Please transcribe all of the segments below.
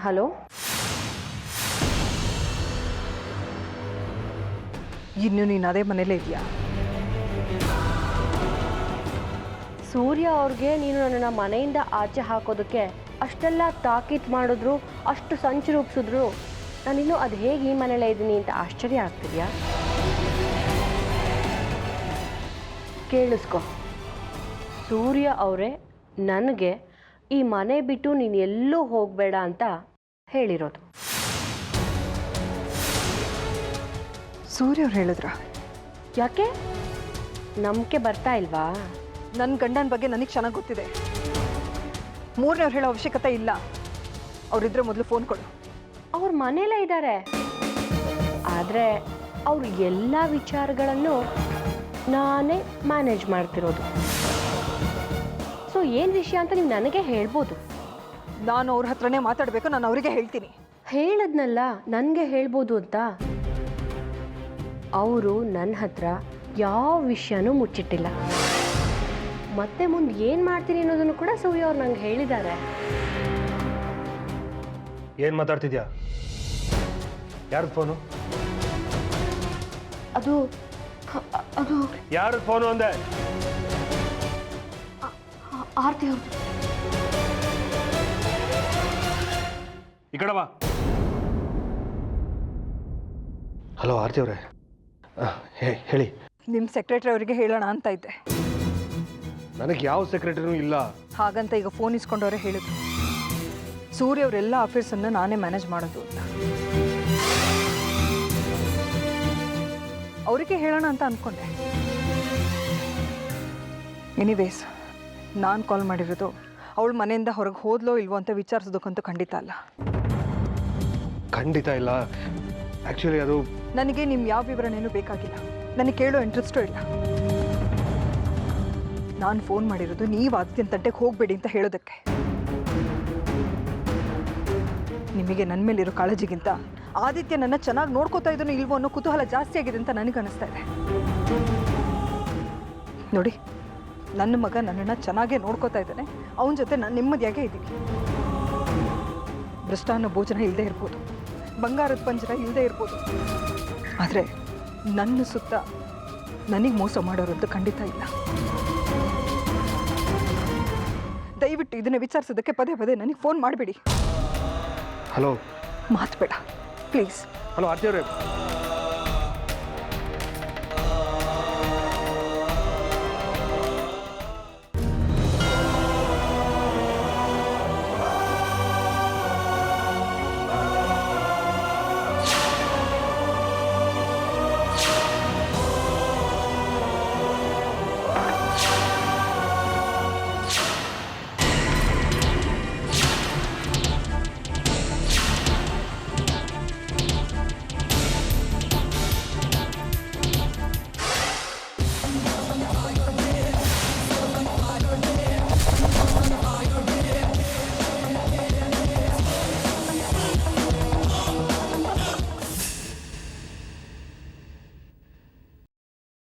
Hello, ಇನ್ನು ನೀನು ಅದೇ ಮನೇಲೇ ಇದೆಯಾ? ಸೂರ್ಯ ಅವ್ರಿಗೆ ನೀನು ನನ್ನನ್ನು ಮನೆಯಿಂದ ಆಚೆ ಹಾಕೋದಕ್ಕೆ ಅಷ್ಟೆಲ್ಲ ತಾಕೀತು ಮಾಡಿದ್ರು, ಅಷ್ಟು ಸಂಚು ರೂಪಿಸಿದ್ರು, ನಾನಿನ್ನೂ ಅದು ಹೇಗೆ ಈ ಮನೇಲೇ ಇದ್ದೀನಿ ಅಂತ ಆಶ್ಚರ್ಯ ಆಗ್ತಿದೆಯಾ? ಕೇಳಿಸ್ಕೊ, ಸೂರ್ಯ ಅವರೇ ನನಗೆ ಈ ಮನೆ ಬಿಟ್ಟು ನೀನು ಎಲ್ಲೂ ಹೋಗಬೇಡ ಅಂತ ಹೇಳಿರೋದು. ಸೂರ್ಯ ಅವ್ರು ಹೇಳಿದ್ರ? ಯಾಕೆ ನಂಬಿಕೆ ಬರ್ತಾ ಇಲ್ವಾ? ನನ್ನ ಗಂಡನ ಬಗ್ಗೆ ನನಗೆ ಚೆನ್ನಾಗಿ ಗೊತ್ತಿದೆ. ಮೂರನೇವ್ರು ಹೇಳೋ ಅವಶ್ಯಕತೆ ಇಲ್ಲ. ಅವರಿದ್ರೆ ಮೊದಲು ಫೋನ್ ಕೊಡು. ಅವ್ರ ಮನೇಲೇ ಇದ್ದಾರೆ, ಆದರೆ ಅವ್ರ ಎಲ್ಲ ವಿಚಾರಗಳನ್ನು ನಾನೇ ಮ್ಯಾನೇಜ್ ಮಾಡ್ತಿರೋದು. ಸೊ ಏನು ವಿಷಯ ಅಂತ ನೀವು ನನಗೆ ಹೇಳ್ಬೋದು. ನಾನು ಅವ್ರ ಹತ್ರನೇ ಮಾತಾಡಬೇಕು, ನಾನು ಅವರಿಗೆ ಹೇಳ್ತೀನಿ. ಹೇಳದ್ನಲ್ಲ ನನಗೆ ಹೇಳ್ಬೋದು ಅಂತ. ಅವರು ನನ್ನ ಹತ್ರ ಯಾವ ವಿಷಯನೂ ಮುಚ್ಚಿಟ್ಟಿಲ್ಲ. ಮತ್ತೆ ಮುಂದೆ ಏನು ಮಾಡ್ತೀನಿ ಅನ್ನೋದನ್ನು ಕೂಡ ಸೂರ್ಯ ಅವ್ರು ನಂಗೆ ಹೇಳಿದ್ದಾರೆ. ಏನು ಮಾತಾಡ್ತಿದ್ಯಾ? ಯಾರ್ದು ಫೋನು? ಅದು ಅದು ಯಾರ್ದು ಫೋನು ಅಂದೆ? ಆರ್ತಿ ಅವ್ರದ್ದು. ಈ ಕಡೆ ಬಾ. ಹಲೋ ಆರ್ತಿ ಅವರೇ, ಹೇಳಿ. ನಿಮ್ಮ ಸೆಕ್ರೆಟರಿ ಅವರಿಗೆ ಹೇಳೋಣ ಅಂತ ಇದ್ದೆ. ನನಗೆ ಯಾವ ಸೆಕ್ರೆಟರಿನೂ ಇಲ್ಲ. ಹಾಗಂತ ಈಗ ಫೋನ್ ಇಸ್ಕೊಂಡವರೇ ಹೇಳಿದ್ರು, ಸೂರ್ಯ ಅವರೆಲ್ಲ ಅಫೇರ್ಸನ್ನು ನಾನೇ ಮ್ಯಾನೇಜ್ ಮಾಡೋದು ಅಂತ. ಅವರಿಗೆ ಹೇಳೋಣ ಅಂತ ಅಂದ್ಕೊಂಡೆ. ಎನಿವೇಸ್, ನಾನು ಕಾಲ್ ಮಾಡಿರೋದು ಅವಳು ಮನೆಯಿಂದ ಹೊರಗೆ ಹೋದ್ಲೋ ಇಲ್ವೋ ಅಂತ ವಿಚಾರಿಸೋದಕ್ಕಂತೂ ಖಂಡಿತ ಅಲ್ಲ. ಖಂಡಿತ ಇಲ್ಲ. ಆ್ಯಕ್ಚುಲಿ ಅದು ನನಗೆ ನಿಮ್ಮ ಯಾವ ವಿವರಣೆಯೂ ಬೇಕಾಗಿಲ್ಲ. ನನಗೆ ಕೇಳೋ ಇಂಟ್ರೆಸ್ಟೂ ಇಲ್ಲ. ನಾನು ಫೋನ್ ಮಾಡಿರೋದು ನೀವು ಆದಿತ್ಯನ ತಂಟೆಗೆ ಹೋಗಬೇಡಿ ಅಂತ ಹೇಳೋದಕ್ಕೆ. ನಿಮಗೆ ನನ್ನ ಮೇಲಿರೋ ಕಾಳಜಿಗಿಂತ ಆದಿತ್ಯ ನನ್ನ ಚೆನ್ನಾಗಿ ನೋಡ್ಕೋತಾ ಇದ್ದನು ಇಲ್ವೋ ಅನ್ನೋ ಕುತೂಹಲ ಜಾಸ್ತಿ ಆಗಿದೆ ಅಂತ ನನಗೆ ಅನಿಸ್ತಾ ಇದೆ. ನೋಡಿ, ನನ್ನ ಮಗ ನನ್ನನ್ನು ಚೆನ್ನಾಗೇ ನೋಡ್ಕೋತಾ ಇದ್ದಾನೆ. ಅವನ ಜೊತೆ ನಾನು ನೆಮ್ಮದಿಯಾಗೇ ಇದ್ದೀನಿ. ಮೃಷ್ಟಾನ್ನ ಭೋಜನ ಇಲ್ಲದೆ ಇರ್ಬೋದು, ಬಂಗಾರದ ಪಂಜರ ಇಲ್ಲದೆ ಇರ್ಬೋದು, ಆದರೆ ನನ್ನ ಸುತ್ತ ನನಗೆ ಮೋಸ ಮಾಡೋರಂತೂ ಖಂಡಿತ ಇಲ್ಲ. ದಯವಿಟ್ಟು ಇದನ್ನು ವಿಚಾರಿಸೋದಕ್ಕೆ ಪದೇ ಪದೇ ನನಗೆ ಫೋನ್ ಮಾಡಬೇಡಿ. ಹಲೋ, ಮಾತು ಬೇಡ ಪ್ಲೀಸ್. ಹಲೋ ಆರ್ತಿ ಅವರೇ,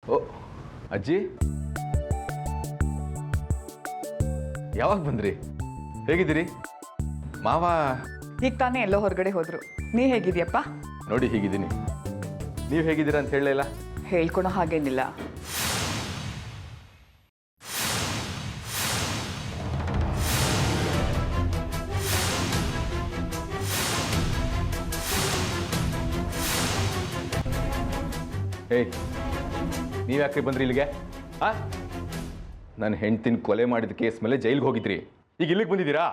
ಓ ಅಜ್ಜಿ, ಯಾವಾಗ ಬಂದ್ರಿ? ಹೇಗಿದ್ದೀರಿ? ಮಾವ ಈಗ ತಾನೇ ಎಲ್ಲೋ ಹೊರಗಡೆ ಹೋದ್ರು. ನೀ ಹೇಗಿದ್ಯಪ್ಪ? ನೋಡಿ ಹೀಗಿದ್ದೀನಿ. ನೀವು ಹೇಗಿದ್ದೀರಾ ಅಂತ ಹೇಳಲಿಲ್ಲ? ಹೇಳ್ಕೊಳೋ ಹಾಗೇನಿಲ್ಲ. ಏಯ್, ನೀವು ಯಾಕೆ ಬಂದ್ರಿ ಇಲ್ಲಿಗೆ? ನನ್ನ ಹೆಂಡ್ತಿನ ಕೊಲೆ ಮಾಡಿದ ಕೇಸ್ ಮೇಲೆ ಜೈಲಿಗೆ ಹೋಗಿದ್ರಿ, ಈಗ ಇಲ್ಲಿಗೆ ಬಂದಿದ್ದೀರಾ?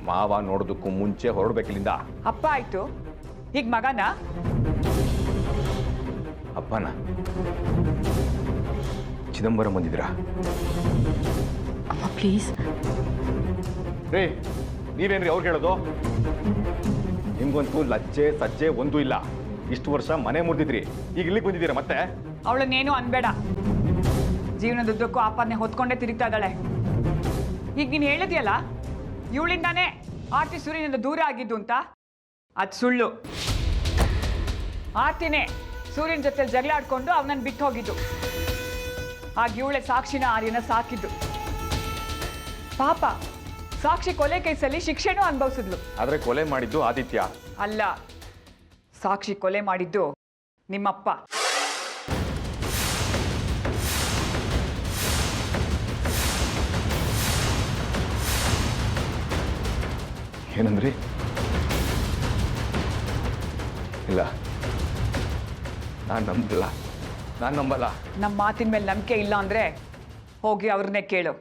ಮಾವ ನೋಡೋದಕ್ಕೂ ಮುಂಚೆ ಹೊರಡ್ಬೇಕಿಲ್ಲಿಂದ. ಅಪ್ಪ ಆಯ್ತು, ಈಗ ಮಗನ? ಅಪ್ಪನ ಚಿದಂಬರಂ ಬಂದಿದ್ದೀರಾ? ಅಮ್ಮ ಪ್ಲೀಸ್. ರೇ, ನೀವೇನ್ರಿ ಅವ್ರು ಹೇಳೋದು? ನಿಮ್ಗಂತೂ ಲಜ್ಜೆ ಸಜ್ಜೆ ಒಂದೂ ಇಲ್ಲ. ಇಷ್ಟು ವರ್ಷ ಮನೆ ಮುರಿದಿದ್ರಿ, ಈಗ ಇಲ್ಲಿಗೆ ಬಂದಿದ್ದೀರಾ ಮತ್ತೆ? ಅವಳನ್ನೇನು ಅನ್ಬೇಡ. ಜೀವನದುದ್ದಕ್ಕೂ ಆಪಾದನೆ ಹೊತ್ಕೊಂಡೇ ತಿರುಗ್ತಾ ಇದ್ದಾಳೆ. ಈಗ ನೀನು ಹೇಳಿದ್ಯಲ್ಲ, ಇವಳಿಂದಾನೇ ಆರ್ತಿ ಸೂರ್ಯನಿಂದ ದೂರ ಆಗಿದ್ದು ಅಂತ. ಅದು ಸುಳ್ಳು. ಆರ್ತಿನೇ ಸೂರ್ಯನ ಜೊತೆ ಜಗಳ ಆಡ್ಕೊಂಡು ಅವನನ್ನು ಬಿಟ್ಟು ಹೋಗಿದ್ದು. ಆಗ ಇವಳೆ ಸಾಕ್ಷಿನ ಆರ್ಯನ ಸಾಕಿದ್ದು. ಪಾಪ ಸಾಕ್ಷಿ ಕೊಲೆ ಕೇಸಲ್ಲಿ ಶಿಕ್ಷೆನೂ ಅನುಭವಿಸಿದ್ಲು. ಆದರೆ ಕೊಲೆ ಮಾಡಿದ್ದು ಆದಿತ್ಯ. ಅಲ್ಲ, ಸಾಕ್ಷಿ ಕೊಲೆ ಮಾಡಿದ್ದು ನಿಮ್ಮಪ್ಪ. ಏನಂದ್ರಿ? ಇಲ್ಲ, ನಾನು ನಂಬಲ್ಲ. ನಮ್ಮ ಮಾತಿನ ಮೇಲೆ ನಂಬಿಕೆ ಇಲ್ಲ ಅಂದ್ರೆ ಹೋಗಿ ಅವ್ರನ್ನೇ ಕೇಳು.